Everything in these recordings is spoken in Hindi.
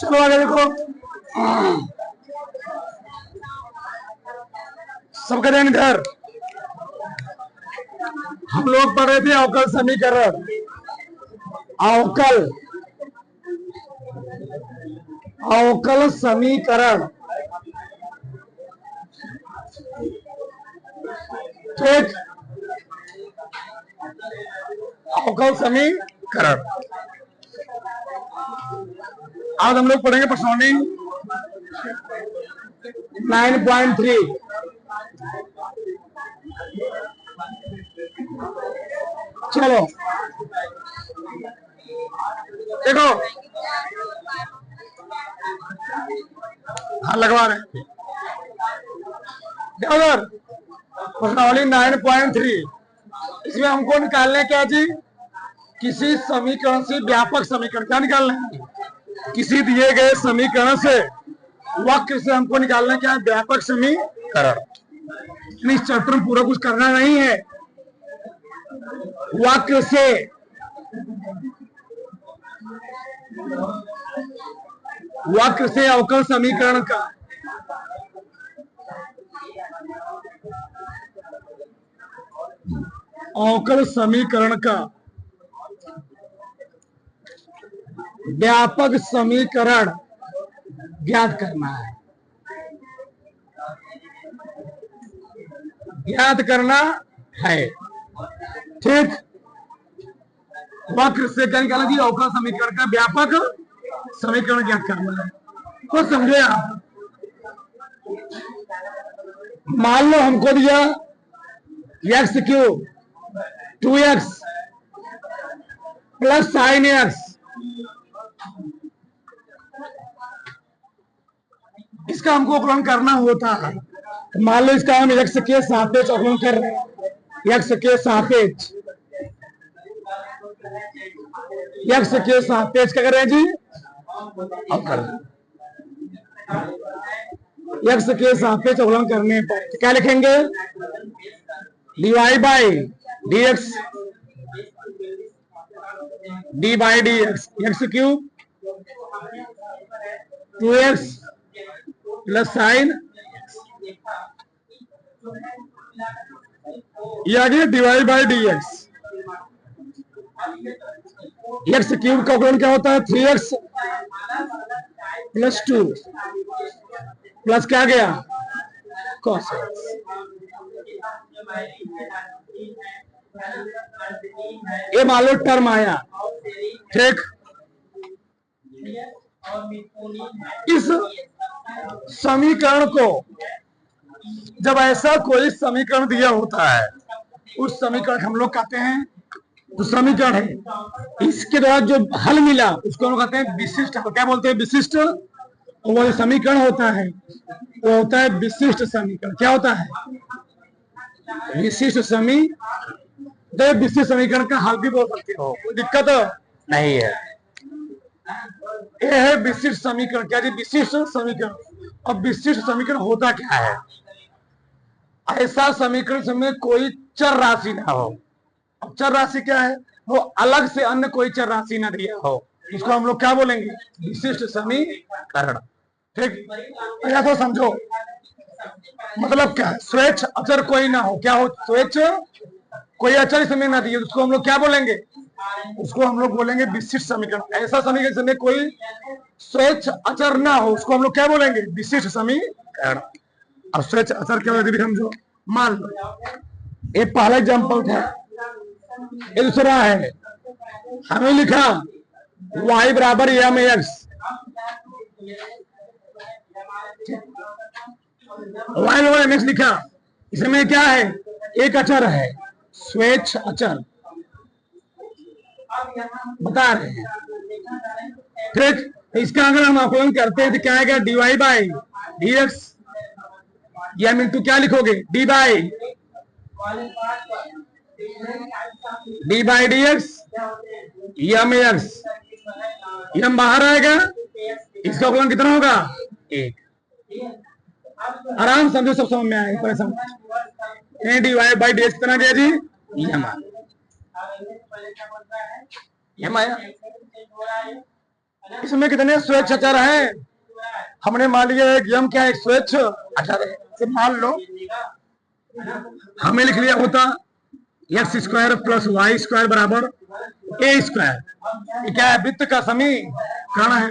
चलो आगे देखो, सबका ध्यान इधर। हम लोग पढ़ रहे थे अवकल समीकरण। अवकल अवकल समीकरण, ठीक। अवकल समीकरण आज हम लोग पढ़ेंगे प्रश्नोत्तरी 9.3। चलो देखो, हाँ लगवा रहे अगर प्रश्नावली 9.3, इसमें हमको निकालना है क्या जी? किसी समीकरण से व्यापक समीकरण। क्या निकालना है? किसी दिए गए समीकरण से वक्र से हमको निकालना क्या है? व्यापक समीकरण। इस चैप्टर में पूरा कुछ करना नहीं है। वक्र से अवकल समीकरण का व्यापक समीकरण ज्ञात करना है। ठीक। वक्र से क्या निकालना जी? अवकल समीकरण का व्यापक समीकरण ज्ञात करना है। तो समझे आप, मान लो हमको दिया x cube 2x plus sine x, इसका हमको अवकलन करना होता है। तो मान लो इसका हम एक्स के सापेक्ष अवकलन कर रहे हैं। एक्स के सापेक्ष क्या कर रहे हैं जी? अवकलन। एक्स के सापेक्ष अवकलन करने पर क्या लिखेंगे? dy by dx, D by D x cube 2x plus sign, ये आ गया divide by D x. X cube का अवकलन क्या होता है? 3x प्लस 2 प्लस क्या गया? cos x। ये मान लो टर्म आया, ठीक। इस समीकरण को जब ऐसा कोई समीकरण दिया होता है, उस समीकरण हम लोग कहते हैं, जो समीकरण है इसके द्वारा जो हल मिला उसको हम कहते हैं विशिष्ट। क्या बोलते हैं? विशिष्ट। वो समीकरण होता है वो होता है विशिष्ट समीकरण। क्या होता है? विशिष्ट समीकरण। विशिष्ट समीकरण का हल भी बोल सकते हो, कोई दिक्कत नहीं है। ये है विशिष्ट समीकरण। क्या जी? विशिष्ट समीकरण। अब विशिष्ट समीकरण होता क्या है? ऐसा समीकरण जिसमें कोई चर राशि ना हो। अब चर राशि क्या है? वो अलग से अन्य कोई चर राशि ना दिया हो, इसको हम लोग क्या बोलेंगे? विशिष्ट समीकरण। ठीक, या तो समझो मतलब क्या है? स्वेच्छ अचर कोई ना हो। क्या हो? स्वेच्छ कोई अचर इसमें ना दिए, उसको हम लोग क्या बोलेंगे? उसको हम लोग बोलेंगे विशिष्ट समीकरण। ऐसा समीकरण जिसमें कोई स्वेच्छ अचर ना हो, उसको हम लोग क्या बोलेंगे? विशिष्ट समीकरण। अब स्वेच्छ अचर क्या होगा समझो। मान लो ये पहला एग्जाम्पल था, ये दूसरा है। हमें लिखा y बराबर एम एक्स, y बराबर एम एक्स लिखा। इसमें क्या है? एक अचर है, स्वेच्छ अचर बता रहे हैं। ठीक, इसका अगर हम आकलन करते हैं तो क्या आएगा? dy बाई डी एक्स, या मिंटू क्या लिखोगे? D by D X M X. M बाहर आएगा, इसका अवकलन कितना होगा? 1। आराम समझो, सब समझ में आएगा। परेशान D Y by D X कितना गया जी? एम आया। इसमें कितने स्वेच्छ अचर हैं? हमने मान लिया एक यम क्या एक स्वेच्छ अचर है, तो मान लो हमें लिख लिया होता X square plus Y square बराबर ए स्क्वायर। क्या है? वृत्त का समीकरण है।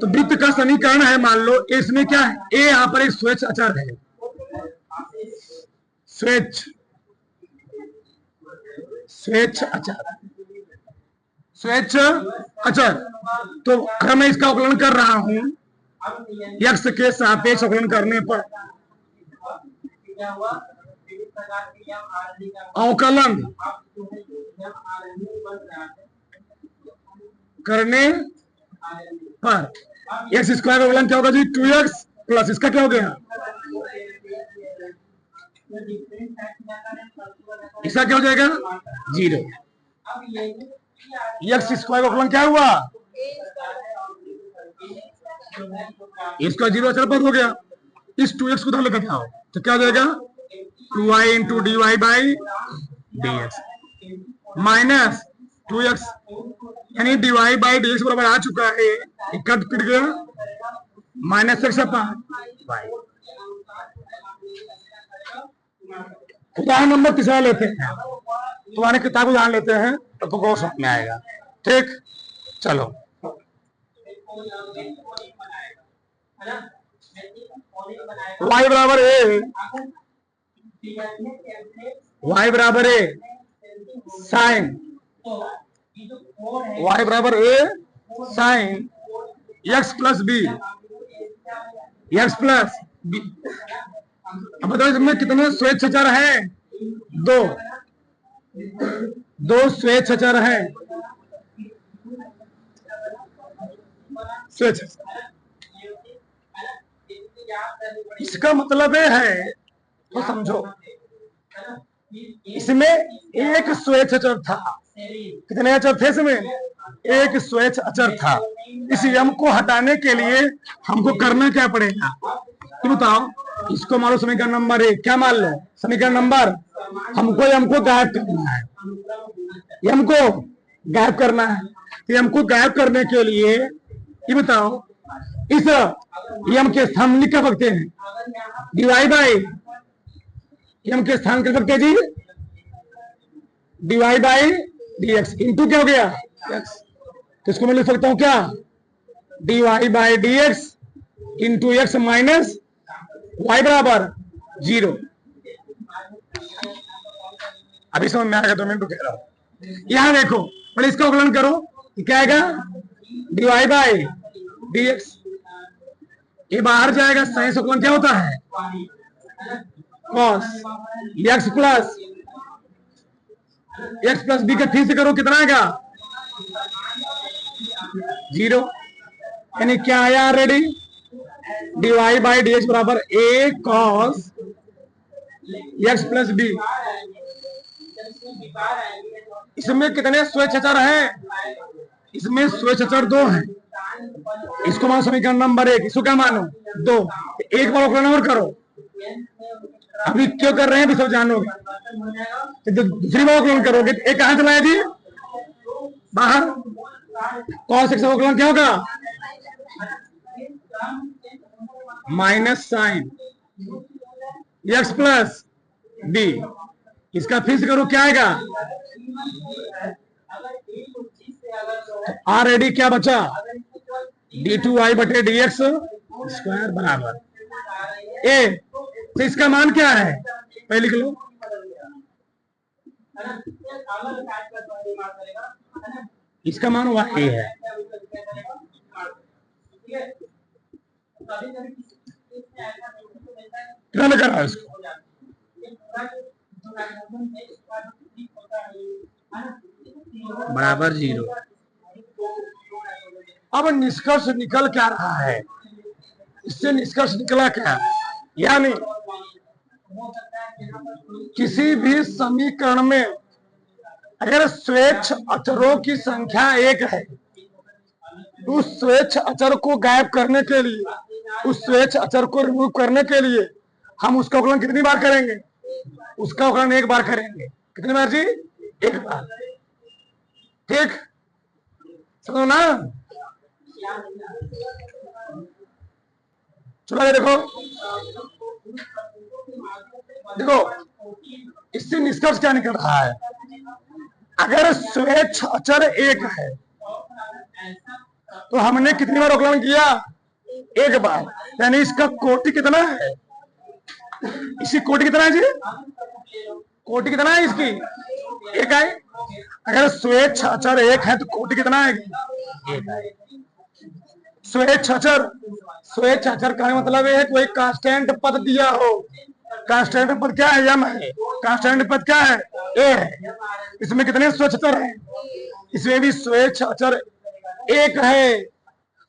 तो वृत्त का समीकरण है, मान लो इसमें क्या है, ए यहां पर एक स्वेच्छ अचर है, स्वेच्छ अचर, स्वेच्छ अचर। तो अगर मैं इसका अवकलन कर रहा हूं एक्स के सापेक्ष अवकलन करने पर, अवकलन करने पर एक्स स्क्वायर अवकलन क्या होगा जी? 2x प्लस इसका क्या हो गया, इसका क्या हो जाएगा 0। एक्स स्क्वायर अवकलन क्या हुआ, इसका 0 अचर पद हो गया। इस 2x को लेकर जाओ तो क्या हो जाएगा 2y into D Y by D X minus 2x, यानी D Y by D X बराबर आ चुका है, कट पिट गया, माइनस एक्स वाई। उदाहरण नंबर 3 लेते हैं, तुम्हारे किताब उदाहरण लेते हैं तो बहुत समझ में आएगा। ठीक, चलो y बराबर ए, y बराबर ए साइन, y बराबर a sine x plus b, x plus b. अब बताओ इसमें कितने स्वेच्छ अचर हैं? दो स्वेच्छ अचर हैं, स्वेच्छ। इसका मतलब ये है तो समझो, इसमें एक स्वेच्छ अचर था। कितने अचर थे इसमें? एक स्वेच्छ अचर था। इस यम को हटाने के लिए हमको करना क्या पड़ेगा, तो बताओ। इसको मान लो समीकरण नंबर 1, क्या मान लो समीकरण नंबर, हमको यम को गायब करना है, यम को गायब करना है। तो यम को गायब करने के लिए ये बताओ, इस यम के स्थान लिख कर सकते हैं डीवाई बाई, यम के स्थान कर सकते हैं जी dy by D x into क्या हो गया एक्स। तो इसको मैं लिख सकता हूं क्या, D Y by D x into X minus Y बराबर 0। अभी समझ में आएगा, 2 मिनट कह रहा हूं। यहां देखो, पहले इसका अवकलन करो, क्या आएगा डीवाई बाई डी एक्स, ये बाहर जाएगा, साइन से अवकलन क्या होता है कॉस एक्स प्लस बी का फिर से करो, कितना आएगा 0। यानी क्या आया already, D Y by D X बराबर A cos X plus B. इसमें कितने स्वेच्छ अचर हैं? इसमें स्वेच्छ अचर 2 हैं। इसको मानो समीकरण नंबर 1, इसको क्या मानो 2। एक बार अवकलन और करो, अभी क्यों कर रहे हैं अभी सब जानोगे। तो दूसरी बार अवकलन करोगे तो एक कहां चला है जी बाहर, कॉस एक्स अवकलन क्या होगा minus sine x plus B. इसका फिर से करो, क्या आएगा ऑलरेडी क्या बचा डी टू वाई बटे डी एक्स स्क्वायर बराबर ए। तो इसका मान क्या है पहले लिख लो, इसका मान वाई है। कितना लगा रहा है इसको, बराबर 0। अब निष्कर्ष निकल क्या रहा है, इससे निष्कर्ष निकला क्या, यानी किसी भी समीकरण में अगर स्वेच्छ अचरों की संख्या 1 है, उस स्वेच्छ अचर को गायब करने के लिए, उस स्वेच्छ अचर को रिमूव करने के लिए हम उसका अवकलन कितनी बार करेंगे, उसका अवकलन 1 बार करेंगे। कितनी बार जी 1 बार। ठीक समझो ना, चलो आगे देखो, देखो इससे निष्कर्ष क्या निकल रहा है। अगर स्वेच्छ अचर एक है तो हमने कितनी बार अवकलन किया, एक बार, यानी इसका कोटि कितना है, इसकी कोटि कितना है जी, कोटि कितना है इसकी, एक है। अगर स्वेच्छ अचर एक है तो कोटि कितना है, एक है। स्वेच्छ अचर, स्वेच्छ अचर का मतलब है कोई कांस्टेंट पद दिया हो, कांस्टेंट पद क्या है, यम है, कांस्टेंट पद क्या है, ए है। इसमें कितने स्वेच्छ अचर हैं, इसमें भी स्वेच्छ अचर एक है।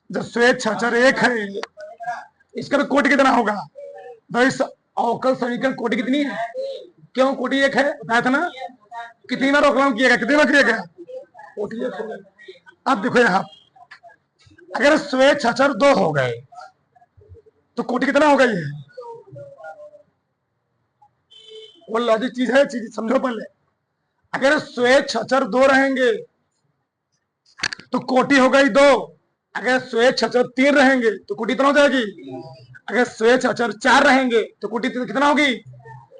जब स्वेच्छ अचर एक है इसका तो कोटि कितना होगा, तो इस अवकल समीकरण कोटि कितनी है, क्यों कोटि एक है, बताया था ना। कितनी बार अवकलन किया गया, कितनी बार किया गया, कोटि एक हो गया। अब देखो यहाँ अगर स्वेच्छ अचर दो हो गए तो कोटि कितना होगा, ये वो लॉजिक चीज है, चीज समझो पहले। अगर स्वेच्छ अचर दो रहेंगे तो कोटि हो गई दो, अगर स्वेच्छ अचर तीन रहेंगे तो कोटि कितना हो जाएगी, अगर स्वेच्छ अचर चार रहेंगे तो कोटि कितना होगी।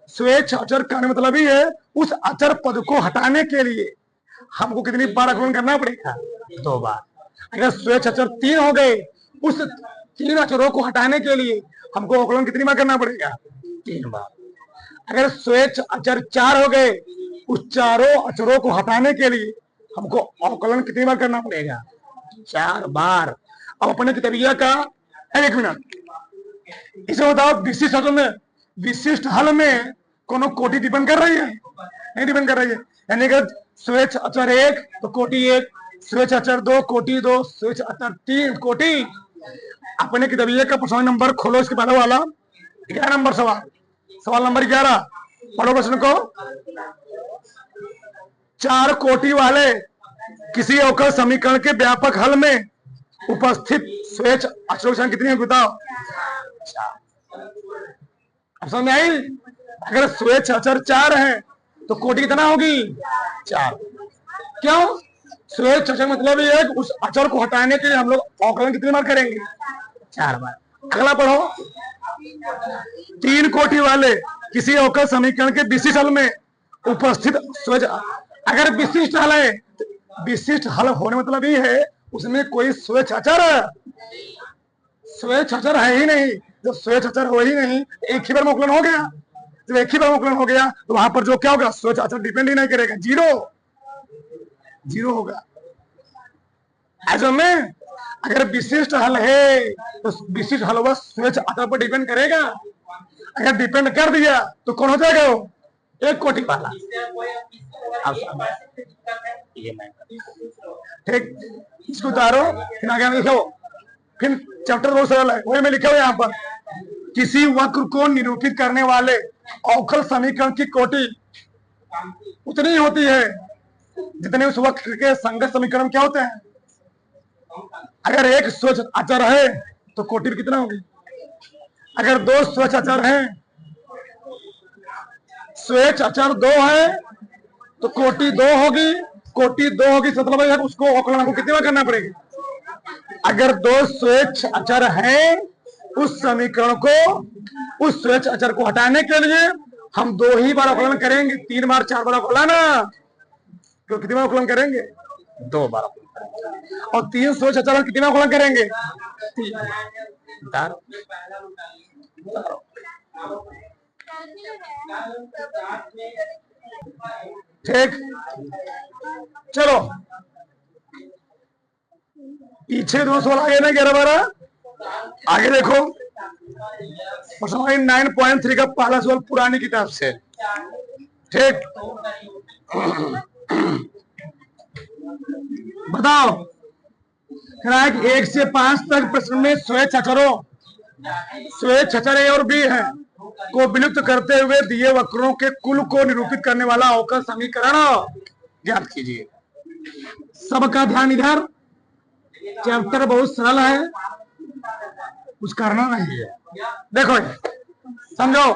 स्वेच्छ अचर का मतलब ही है उस अचर पद को हटाने के लिए हमको कितनी बार अवकलन करना पड़ेगा, दो बार। अगर स्वेच्छ अचर तीन हो गए, उस तीन अचरों को हटाने के लिए हमको अवकलन कितनी बार करना पड़ेगा, तीन बार। अगर स्वेच्छ अचर चार हो गए, उस चारों अचरों को हटाने के लिए हमको अवकलन कितनी बार करना पड़ेगा, चार बार। अब अपने किताबिया का एक मिनट, इसे बताओ विशिष्ट हल में, विशिष्ट हल में कोनो कोटि डिपेंड कर रही है, नहीं डिपेंड कर रही है। यानी कि स्वेच्छ अचर एक तो कोटि एक, स्वेच्छ अचर दो कोटि दो, स्वेच्छ अचर तीन कोटि। अपने किताबिया का प्रश्न नंबर खोलो, इसके पहले वाला 11 नंबर सवाल, सवाल नंबर 11 पढ़ो प्रश्न को। चार कोटि वाले किसी अवकल समीकरण के व्यापक हल में उपस्थित स्वेच्छ अचरों की संख्या कितनी है बताओ, अब समझ में आई। अगर स्वेच्छ अचर चार है तो कोटि कितना होगी, चार। क्यों, स्वेच्छ अचर मतलब ये उस अचर को हटाने के लिए हम लोग अवकलन कितनी बार करेंगे, चार बार। अगला पढ़ो, तीन कोटि वाले किसी अवकल समीकरण के विशिष्ट हल में उपस्थित स्वेच्छ, अगर विशिष्ट हल है, विशिष्ट हल होने मतलब ये है उसमें कोई स्वेच्छ अचर, स्वेच्छ अचर है ही नहीं। जब स्वेच्छ अचर हो ही नहीं, एक ही बार में अवकलन हो गया, जब एक ही बार अवकलन हो गया तो वहां पर जो क्या होगा, स्वेच्छ अचर डिपेंड ही नहीं करेगा, जीरो, जीरो होगा। ऐसे में अगर विशिष्ट हल है तो विशिष्ट हल वह स्वेच्छ अचर पर डिपेंड करेगा, अगर डिपेंड कर दिया तो कौन हो जाएगा, वो एक कोटि वाला। ठीक, इसको उतारो, फिर आगे लिखो, फिर चैप्टर बहुत सरल है, वही मैं लिखा हुआ यहाँ पर। किसी वक्र को निरूपित करने वाले अवकल समीकरण की कोटि उतनी होती है जितने उस वक्र के संगत समीकरण क्या होते हैं। अगर एक स्वेच्छ अचर है तो कोटि कितना होगी, अगर दो स्वेच्छ अचर हैं, स्वेच्छ अचर दो है तो कोटि दो होगी, कोटि दो होगी मतलब उसको अवकलन को कितनी बार करना पड़ेगा। अगर दो स्वेच्छ अचर हैं, उस समीकरण को, उस स्वेच्छ अचर को हटाने के लिए हम दो ही बार अवकलन करेंगे, तीन बार चार बार अवकलन, तो कितनी बार अवकलन करेंगे, दो बार अवकलन करेंगे। और तीन स्वेच्छ अचर कितनी बार अवकलन करेंगे, तीन। ठीक, चलो पीछे दो सवाल आगे ना 11-12, आगे देखो क्वेश्चन 9.3 का पहला सवाल पुरानी किताब से। ठीक, बताओ 1 से 5 तक प्रश्न में स्वेच्छ अचरों, स्वेच्छ अचर ए और बी है को विलुप्त करते हुए दिए वक्रों के कुल को निरूपित करने वाला अवकल समीकरण ज्ञात कीजिए। सबका ध्यान इधर, चैप्टर बहुत सरल है, कुछ करना नहीं है। देखो समझो,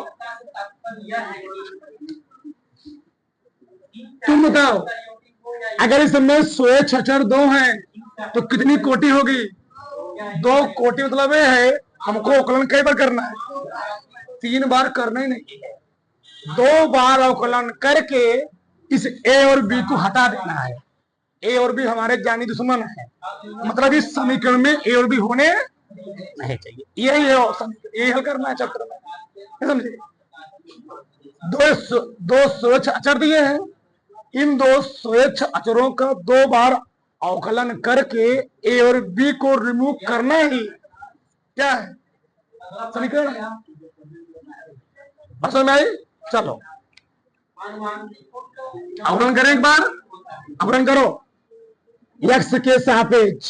तुम बताओ अगर इसमें स्वेच्छ अचर दो हैं तो कितनी कोटि होगी, दो कोटि मतलब ये है हमको अवकलन कई बार करना है, 3 बार करना ही नहीं है, 2 बार अवकलन करके इस ए और बी को हटा देना है। ए और बी हमारे जानी दुश्मन है, मतलब इस समीकरण में ए और बी होने नहीं चाहिए। यही है यही हल करना है चैप्टर में, समझे। दो स्वच्छ अचर दिए हैं, इन 2 स्वच्छ अचरों का 2 बार अवकलन करके ए और बी को रिमूव करना ही क्या है समीकरण। समझ में आई? चलो अवकलन करें एक बार, अवकलन करो x के सापेक्ष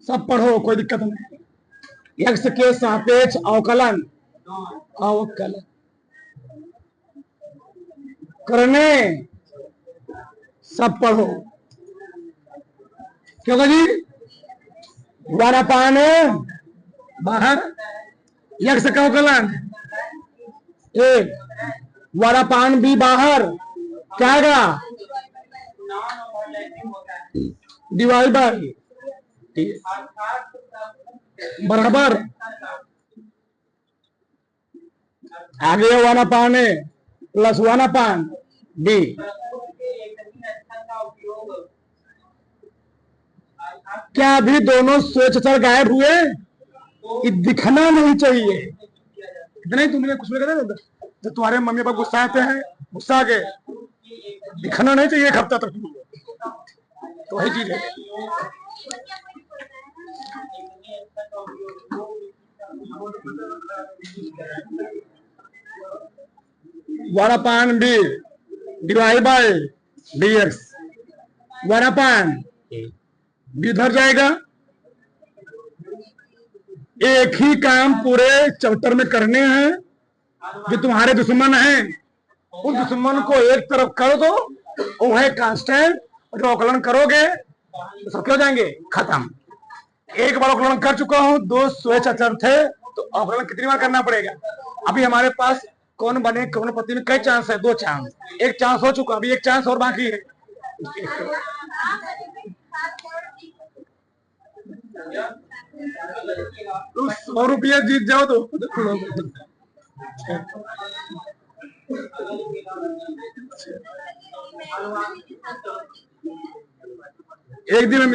सब पढ़ो, कोई दिक्कत नहीं। x के सापेक्ष अवकलन करने सब पढ़ो, क्यों जी 1/, बाहर x का अवकलन 1, 1/b बाहर क्या आएगा डिवाइड बाई बराबर आगे 1/a प्लस 1/b। क्या अभी दोनों स्वच्छ अचर गायब हुए? ये दिखना नहीं चाहिए। इतना ही तुमने कुछ भी कहा, जब तुम्हारे मम्मी पापा गुस्सा आते हैं, गुस्सा आके दिखना नहीं चाहिए एक हफ्ता तक, तो वही चीज है। One upon B divide by dx, 1/, B उधर जाएगा। एक ही काम पूरे चैप्टर में करने हैं, जो तुम्हारे दुश्मन हैं उन दुश्मन को एक तरफ कर दो, वो है कांस्टेंट, जो अवकलन करोगे तो सब क्या हो जाएंगे खत्म। एक बार अवकलन कर चुका हूं, 2 स्वच्छ अचर थे, तो अवकलन कितनी बार करना पड़ेगा? अभी हमारे पास कौन बने कौन पति में कई चांस है, 2 चांस, एक चांस हो चुका, अभी एक चांस और बाकी है। 100 रुपया जीत जाओ तो एक दिन हम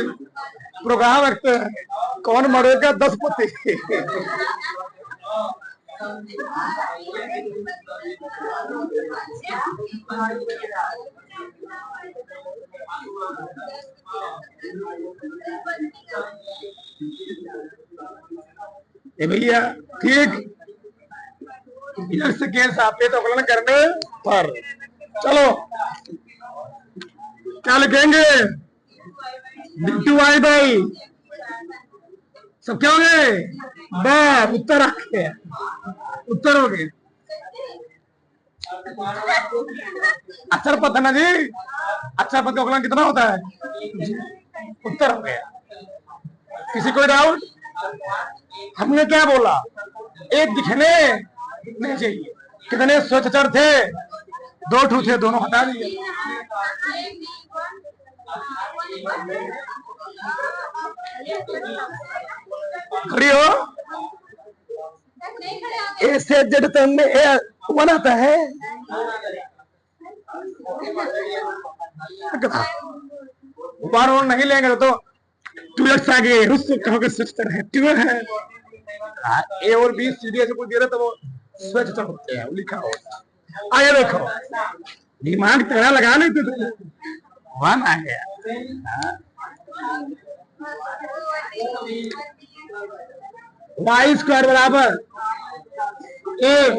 प्रोग्राम रखते हैं, कौन मरेगा 10 पति। भैया ठीक x के सापेक्ष अवकलन करने पर चलो क्या लिखेंगे, d2y बाई सब क्या हो गए बार, उत्तर आ गया, उत्तर हो गए। अक्षर पद है ना जी, अक्षर पद का अवकलन कितना होता है, उत्तर हो गया। किसी कोई डाउट? हमने क्या बोला, एक दिखने नहीं चाहिए। कितने स्वच्छ अचर थे, 2 ठू थे, दोनों हटा दिए। खड़ी हो, ए से जेड तक में ए वन आता है, बार और नहीं लेंगे तो 2x आगे उसको कहोगे स्वच्छ अचर है, 2 है। ए और बी सीधे से कुछ दे रहे तो वो स्वच्छ अचर होते हैं, लिखा हो। आगे देखो, दिमाग तेरा लगा लेते थे, 1 आ गया। वाई स्क्वायर बराबर ए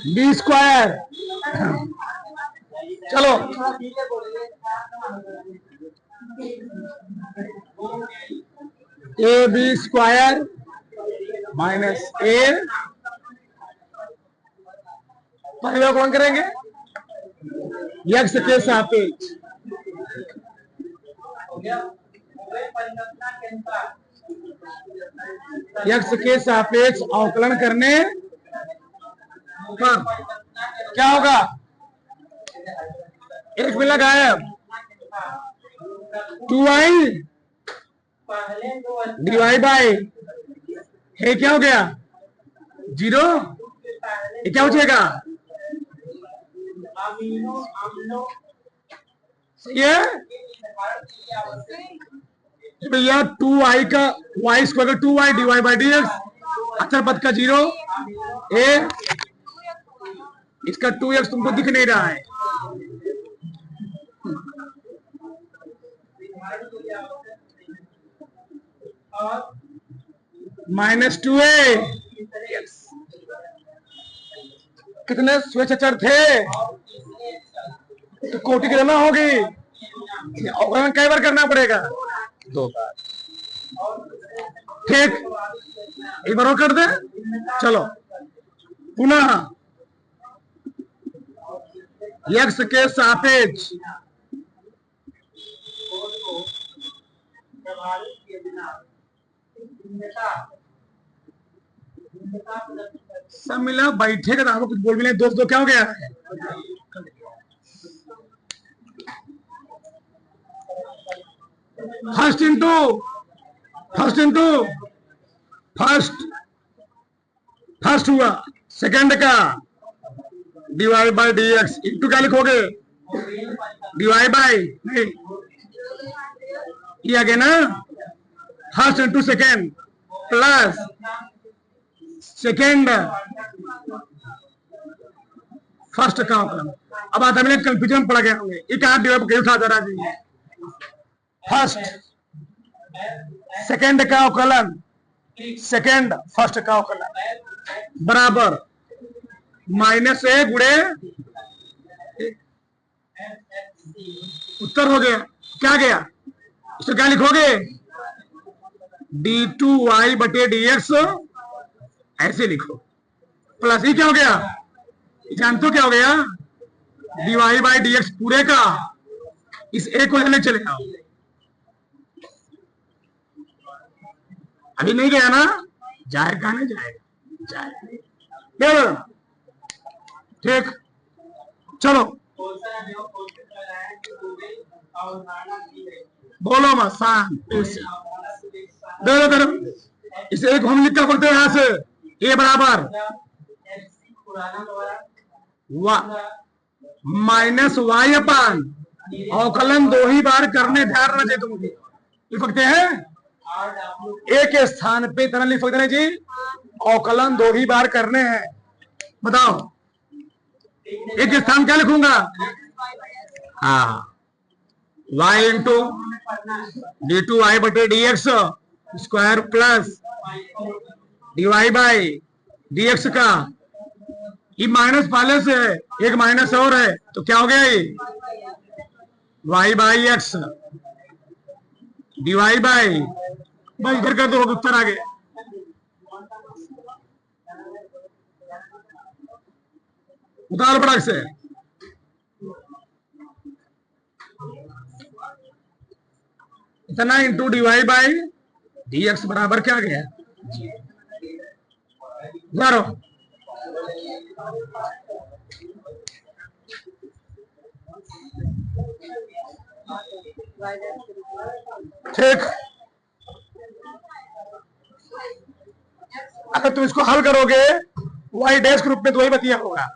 बी स्क्वायर, चलो ए बी स्क्वायर माइनस ए, पहले कौन करेंगे x के सापेक्ष, x के सापेक्ष अवकलन करने पर क्या होगा, एक मिला गायब। 2y डिवाइड बाई है क्या हो गया 0, ये क्या हो जाएगा सही है भैया 2y का y स्क्वायर का 2y divide by D x अचर पद का 0 ए इसका 2x तुमको दिख नहीं रहा है -2a कितने स्वेच्छ अचर थे तो कोटि की गणना होगी और कई बार करना पड़ेगा 2 बार ठीक एक बार और कर दे चलो पुनः x के सापेक्ष सब मिला बैठेगा तो आपको कुछ बोल भी नहीं दोस्त क्या हो गया फर्स्ट इंटू फर्स्ट हुआ सेकंड का divide by D x into क्या लिखोगे डिवाइड बाय नहीं ये आ गया ना first into second plus second first का अब आता मैंने कंफ्यूजन पड़ गया होंगे ये कहा डिवाइड उठा जरा जी फर्स्ट सेकेंड का अवकलन सेकेंड फर्स्ट का अवकलन बराबर -a गुणे उत्तर हो गया क्या गया इसको क्या लिखोगे d2y बटे dx ऐसे लिखो प्लस ही क्या हो गया जानते हो क्या हो गया dy बाई dx पूरे का इस a को लेने चले आओ अभी नहीं गया ना जाएगा नहीं जाएगा ठीक चलो बोलो मत शांत इसे एक हम लिख कर बोलते हैं यहां से ए बराबर -y अपान अवकलन 2 ही बार करने ध्यान रखना चाहिए तुमको लिख सकते हैं एक स्थान पे तरह लिख सकते हैं जी अवकलन 2 ही बार करने हैं बताओ एक स्थान क्या लिखूंगा हाँ y इंटू d2y बटे dx square plus dy by dx का ये माइनस पहले से है एक माइनस और है तो क्या हो गया ये y by x dy by bus इधर कर दो उत्तर आ गया उतार पड़क से इतना इंटू डिवाइड बाई dx बराबर क्या गया यारो ठीक अगर तुम इसको हल करोगे y डैश के रूप में तो वही बतिया होगा